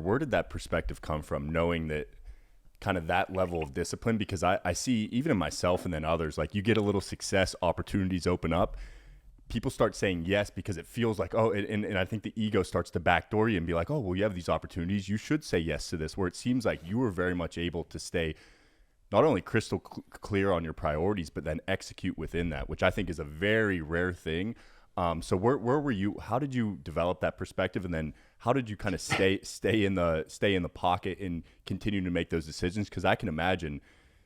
where did that perspective come from, knowing that kind of that level of discipline? Because I see even in myself and then others, like you get a little success, opportunities open up, people start saying yes because it feels like, oh, and I think the ego starts to backdoor you and be like, oh, well, you have these opportunities, you should say yes to this, where it seems like you were very much able to stay not only crystal clear on your priorities, but then execute within that, which I think is a very rare thing. So where were you? How did you develop that perspective, and then how did you kind of stay in the pocket and continue to make those decisions? Because I can imagine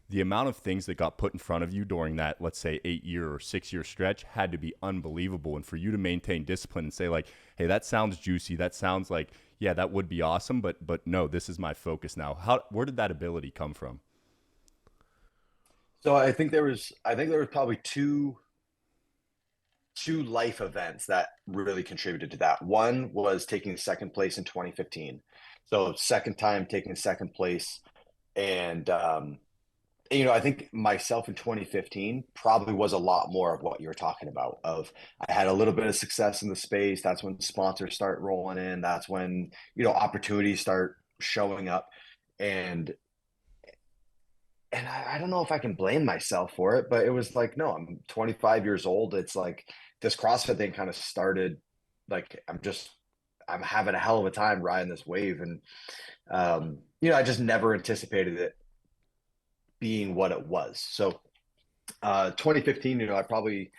the amount of things that got put in front of you during that, let's say, 8-year or 6-year stretch had to be unbelievable. And for you to maintain discipline and say like, hey, that sounds juicy, that sounds like, yeah, that would be awesome, but no, this is my focus now. Where did that ability come from? So I think there was probably two life events that really contributed to that. One was taking second place in 2015. So second time taking second place, and I think myself in 2015 probably was a lot more of what you were talking about. Of I had a little bit of success in the space. That's when sponsors start rolling in. That's when opportunities start showing up, and I don't know if I can blame myself for it, but it was like, no, I'm 25 years old. It's like this CrossFit thing kind of started. Like I'm having a hell of a time riding this wave, and I just never anticipated it being what it was. So 2015, I probably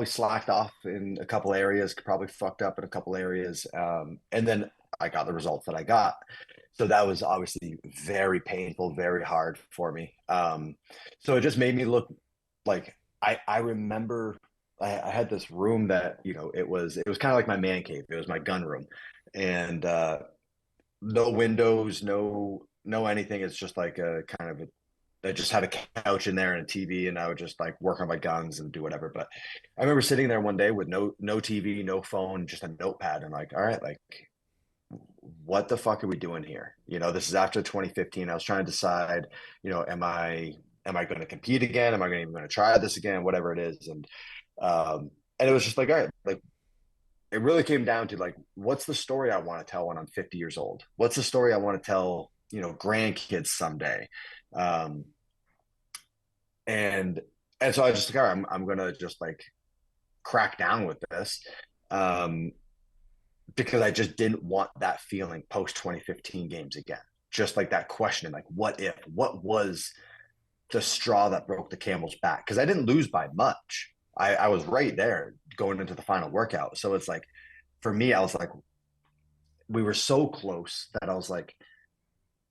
slacked off in a couple areas, probably fucked up in a couple areas, and then I got the results that I got. So that was obviously very painful, very hard for me. So it just made me look like I remember I had this room that it was kind of like my man cave. It was my gun room, and no windows, no anything. It's just like a kind of a I just had a couch in there and a TV, and I would just like work on my guns and do whatever. But I remember sitting there one day with no TV, no phone, just a notepad, and like, all right, like what the fuck are we doing here? This is after 2015. I was trying to decide, am I going to compete again? Am I even going to try this again? Whatever it is, and it was just like, all right, like it really came down to like, what's the story I want to tell when I'm 50 years old? What's the story I want to tell, grandkids someday? Um, and and so I just like, all right, I'm gonna just like crack down with this, um, because I just didn't want that feeling post 2015 games again. Just like that question, like what was the straw that broke the camel's back? Because I didn't lose by much. I was right there going into the final workout. So it's like for me, I was like, we were so close that I was like,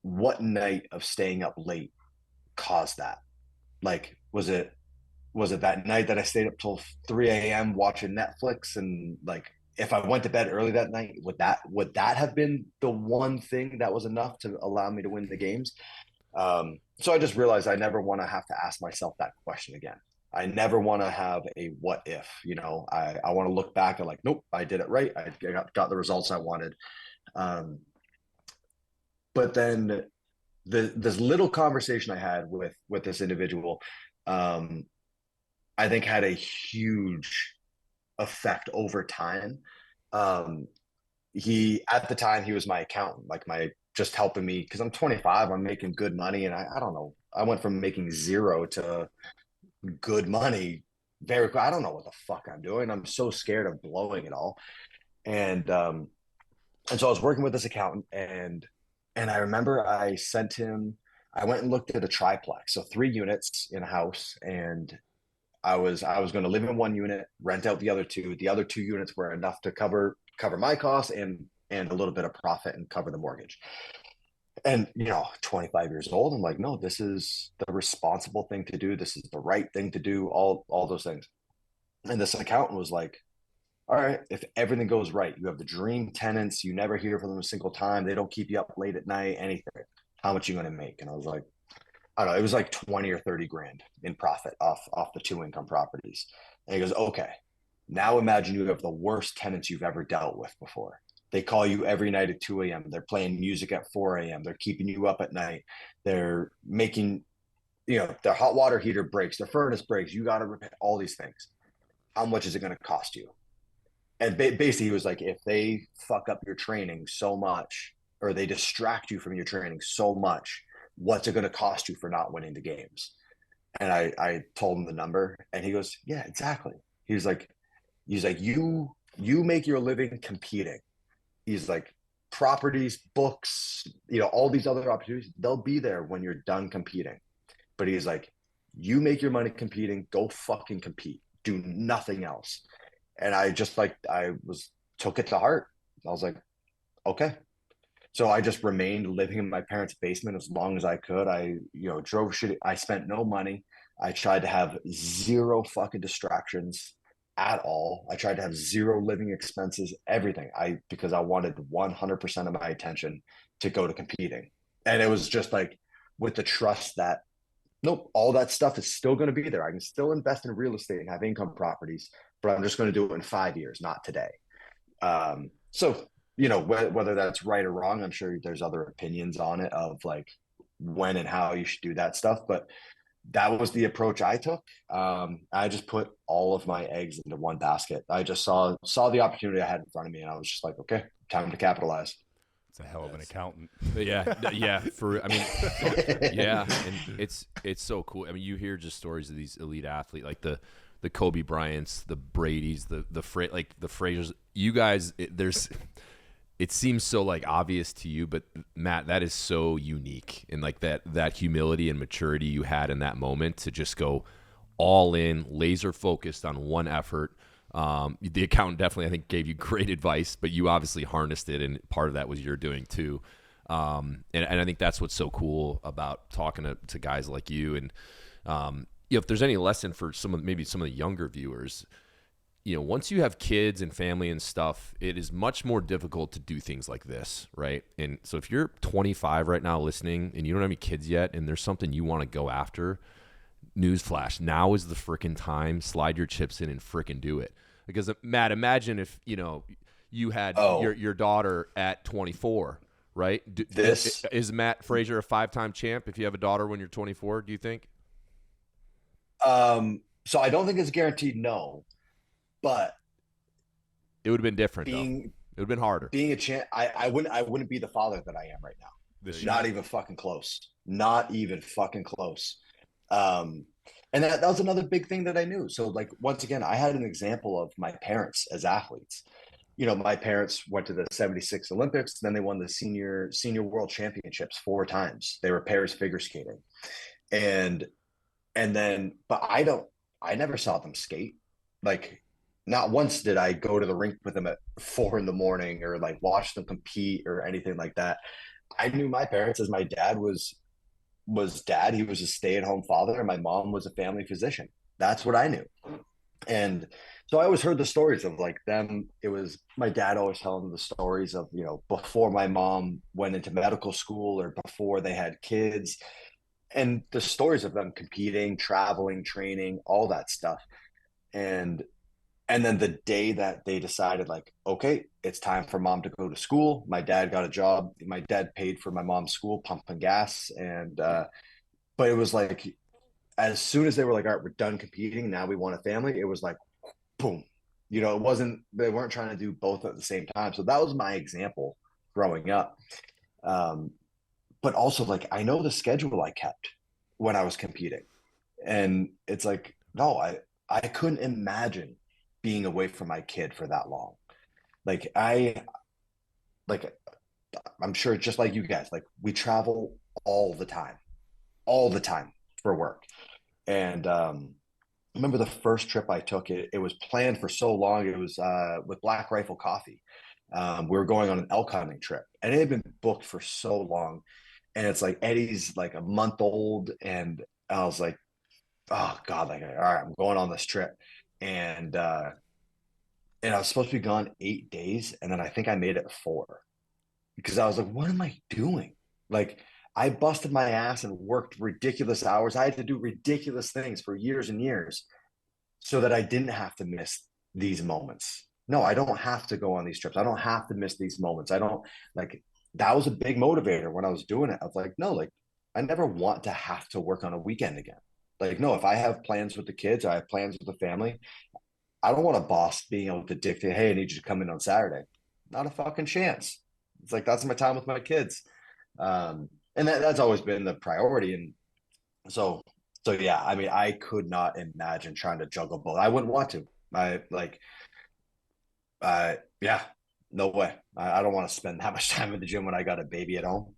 what night of staying up late caused that? Like, was it that night that I stayed up till 3 a.m. watching Netflix? And like, if I went to bed early that night, would that have been the one thing that was enough to allow me to win the games? So I just realized I never want to have to ask myself that question again. I never want to have a what if. I want to look back and like, nope, I did it right. I got the results I wanted. Um, but then this little conversation I had with this individual, um, I think had a huge effect over time. Um, he at the time he was my accountant, like my just helping me because I'm 25, I'm making good money, and I don't know, I went from making zero to good money very quick. I don't know what the fuck I'm doing. I'm so scared of blowing it all, and so I was working with this accountant, and I remember I sent him. I went and looked at a triplex, so 3 units in a house, and I was going to live in one unit, rent out the other two. The other 2 units were enough to cover my costs and a little bit of profit and cover the mortgage. And 25 years old, I'm like, no, this is the responsible thing to do. This is the right thing to do. All those things. And this accountant was like, all right, if everything goes right, you have the dream tenants. You never hear from them a single time. They don't keep you up late at night. Anything. How much are you going to make? And I was like, I don't know, it was like 20 or 30 grand in profit off the two income properties. And he goes, okay, now imagine you have the worst tenants you've ever dealt with before. They call you every night at 2 a.m. They're playing music at 4 a.m. They're keeping you up at night. They're making, their hot water heater breaks, their furnace breaks. You got to repair all these things. How much is it going to cost you? And basically, he was like, if they fuck up your training so much, or they distract you from your training so much. What's it going to cost you for not winning the games? And I told him the number, and he goes, yeah, exactly. He's like, you make your living competing. He's like, properties, books, all these other opportunities, they'll be there when you're done competing. But he's like, you make your money competing, go fucking compete. Do nothing else. And I just like I was took it to heart. I was like, okay. So I just remained living in my parents' basement as long as I could. Drove shit. I spent no money. I tried to have zero fucking distractions at all. I tried to have zero living expenses, everything. Because I wanted 100% of my attention to go to competing. And it was just like with the trust that nope, all that stuff is still going to be there. I can still invest in real estate and have income properties, but I'm just going to do it in 5 years, not today. Whether that's right or wrong, I'm sure there's other opinions on it of like when and how you should do that stuff. But that was the approach I took. I just put all of my eggs into one basket. I just saw the opportunity I had in front of me, and I was just like, okay, time to capitalize. It's a hell of an accountant. Yeah. Yeah. And it's so cool. I mean, you hear just stories of these elite athletes, like the Kobe Bryants, the Bradys, the Frasers. You guys, it seems so like obvious to you, but Matt, that is so unique. And like that humility and maturity you had in that moment to just go all in, laser focused on one effort. The accountant definitely, I think, gave you great advice, but you obviously harnessed it, and part of that was your doing too. And I think that's what's so cool about talking to guys like you. And if there's any lesson for maybe some of the younger viewers, once you have kids and family and stuff, it is much more difficult to do things like this, right? And so if you're 25 right now listening and you don't have any kids yet, and there's something you want to go after, newsflash, now is the freaking time. Slide your chips in and freaking do it. Because Matt, imagine if you had your daughter at 24, right? Is Matt Fraser a 5-time champ if you have a daughter when you're 24? Do you think? So I don't think it's guaranteed. No, but it would have been different. Though. It would have been harder. Being a champ, I wouldn't be the father that I am right now. Not even fucking close. Not even fucking close. And that was another big thing that I knew. So like, once again, I had an example of my parents as athletes. My parents went to the 76 Olympics, then they won the senior world championships 4 times. They were pairs figure skating. And then, but I never saw them skate. Like, not once did I go to the rink with them at 4 a.m. or like watch them compete or anything like that. I knew my parents as my dad was dad. He was a stay-at-home father, and my mom was a family physician. That's what I knew. And so I always heard the stories of like them. It was my dad always telling the stories of, before my mom went into medical school or before they had kids, and the stories of them competing, traveling, training, all that stuff. And then the day that they decided, like, okay, it's time for mom to go to school, my dad got a job. My dad paid for my mom's school, pumping gas. But it was like, as soon as they were like, all right, we're done competing, now we want a family, it was like, boom. They weren't trying to do both at the same time. So that was my example growing up. But also, like, I know the schedule I kept when I was competing. And it's like, no, I couldn't imagine being away from my kid for that long. I'm sure just like you guys, like, we travel all the time for work. And I remember the first trip I took, it was planned for so long. It was with Black Rifle Coffee. We were going on an elk hunting trip, and it had been booked for so long. And it's like, Eddie's like a month old, and I was like, oh God, like, all right, I'm going on this trip. And I was supposed to be gone 8 days, and then I think I made it 4, because I was like, what am I doing? Like, I busted my ass and worked ridiculous hours. I had to do ridiculous things for years and years so that I didn't have to miss these moments. No, I don't have to go on these trips. I don't have to miss these moments. I don't, like, that was a big motivator when I was doing it. I was like, no, like, I never want to have to work on a weekend again. Like, no, if I have plans with the kids, I have plans with the family, I don't want a boss being able to dictate, hey, I need you to come in on Saturday. Not a fucking chance. It's like, that's my time with my kids. And that's always been the priority. And so, so yeah, I mean, I could not imagine trying to juggle both. I wouldn't want to. I like, yeah, no way. I don't want to spend that much time in the gym when I got a baby at home.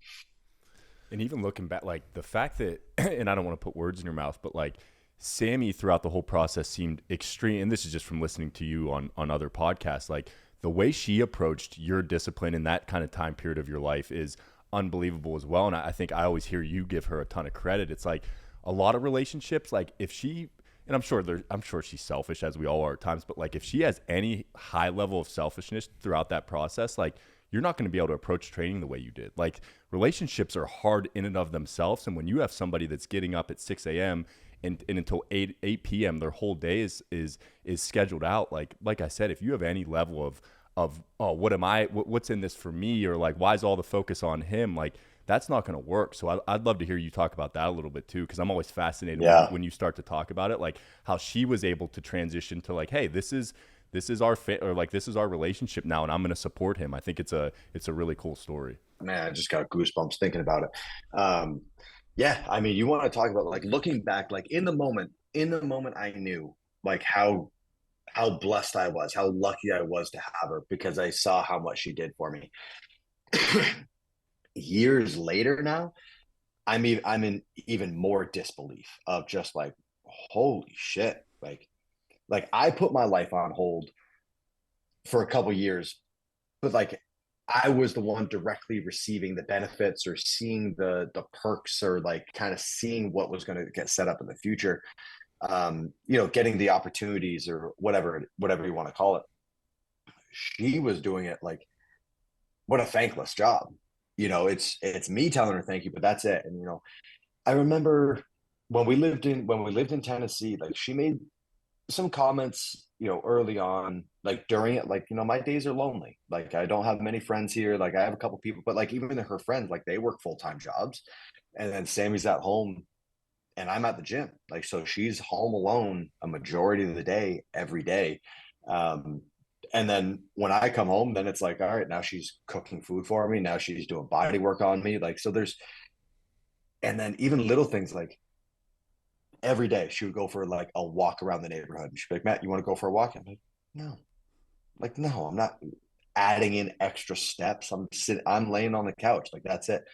And even looking back, like the fact that, and I don't want to put words in your mouth, but like Sammy throughout the whole process seemed extreme. And this is just from listening to you on other podcasts. Like the way she approached your discipline in that kind of time period of your life is unbelievable as well. And I think I always hear you give her a ton of credit. It's like a lot of relationships, like if she, and I'm sure she's selfish as we all are at times, but like if she has any high level of selfishness throughout that process, like you're not going to be able to approach training the way you did. Like relationships are hard in and of themselves. And when you have somebody that's getting up at 6 a.m. And until 8 p.m., their whole day is scheduled out. Like I said, if you have any level of, oh, what's in this for me? Or like, why is all the focus on him? Like that's not going to work. So I'd love to hear you talk about that a little bit too. Cause I'm always fascinated when you start to talk about it, like how she was able to transition to like, hey, this is our or like this is our relationship now, and I'm going to support him. I think it's a really cool story. Man, I just got goosebumps thinking about it. Yeah, I mean, you want to talk about like looking back, like in the moment, I knew like how blessed I was, how lucky I was to have her because I saw how much she did for me. Years later now, I'm in even more disbelief of just like, holy shit, like I put my life on hold for a couple years, but like I was the one directly receiving the benefits or seeing the perks or like kind of seeing what was going to get set up in the future. You know, getting the opportunities or whatever you want to call it. She was doing it like, what a thankless job. You know, it's me telling her thank you, but that's it. And you know, I remember when we lived in Tennessee, like she made some comments, you know, early on, like during it, like, you know, my days are lonely. Like I don't have many friends here. Like I have a couple people, but like even her friends, like they work full-time jobs. And then Sammy's at home and I'm at the gym. Like so she's home alone a majority of the day, every day. Um, and then when I come home, then it's like, all right, now she's cooking food for me. Now she's doing body work on me. Like so there's and then even little things like every day she would go for like a walk around the neighborhood. And she'd be like, Matt, you want to go for a walk? I'm no, like, no, I'm not adding in extra steps. I'm laying on the couch. Like, that's it.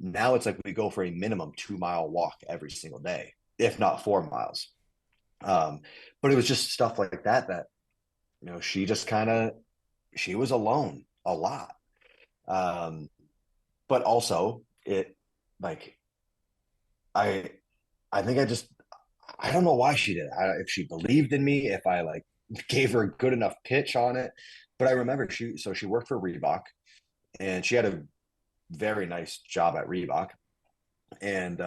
Now it's like we go for a minimum 2 mile walk every single day, if not 4 miles. But it was just stuff like that, you know, she was alone a lot. Um, but also it like, I, I think I don't know why she did it. If she believed in me, if I like gave her a good enough pitch on it. But I remember she worked for Reebok and she had a very nice job at Reebok. And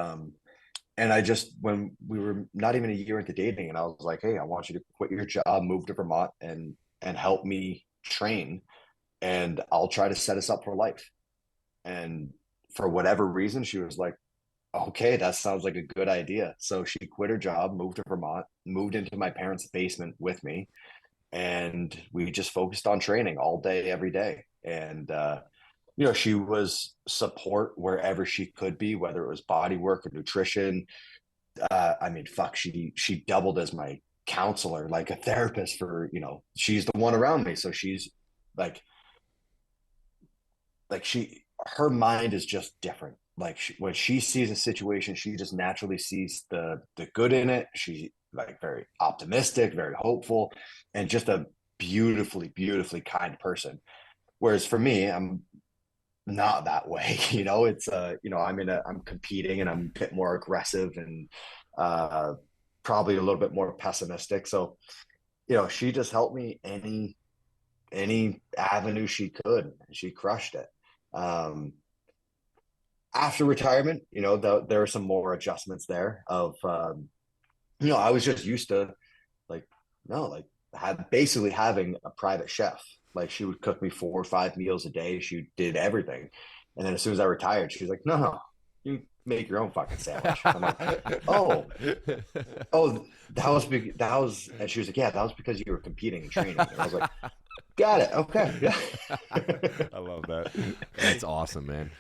I just when we were not even a year into dating, and I was like, hey, I want you to quit your job, move to Vermont and help me train, and I'll try to set us up for life. And for whatever reason, she was like, okay, that sounds like a good idea. So she quit her job, moved to Vermont, moved into my parents' basement with me, and we just focused on training all day, every day. And you know, she was support wherever she could be, whether it was body work or nutrition. I mean, fuck, she doubled as my counselor, like a therapist for, you know, she's the one around me. So she's like her mind is just different. Like when she sees a situation, she just naturally sees the good in it. She like very optimistic, very hopeful, and just a beautifully kind person. Whereas for me, I'm not that way. You know, it's you know, I'm competing and I'm a bit more aggressive and uh probably a little bit more pessimistic. So, you know, she just helped me any avenue she could, and she crushed it. Um After retirement, you know, there are some more adjustments there of you know, I was just used to like no, like basically having a private chef. Like she would cook me 4 or 5 meals a day. She did everything. And then as soon as I retired, she was like, no, you make your own fucking sandwich. I'm like, oh, oh, that was, and she was like, yeah, that was because you were competing and training. And I was like, Got it. Okay. Yeah. I love that. That's awesome, man.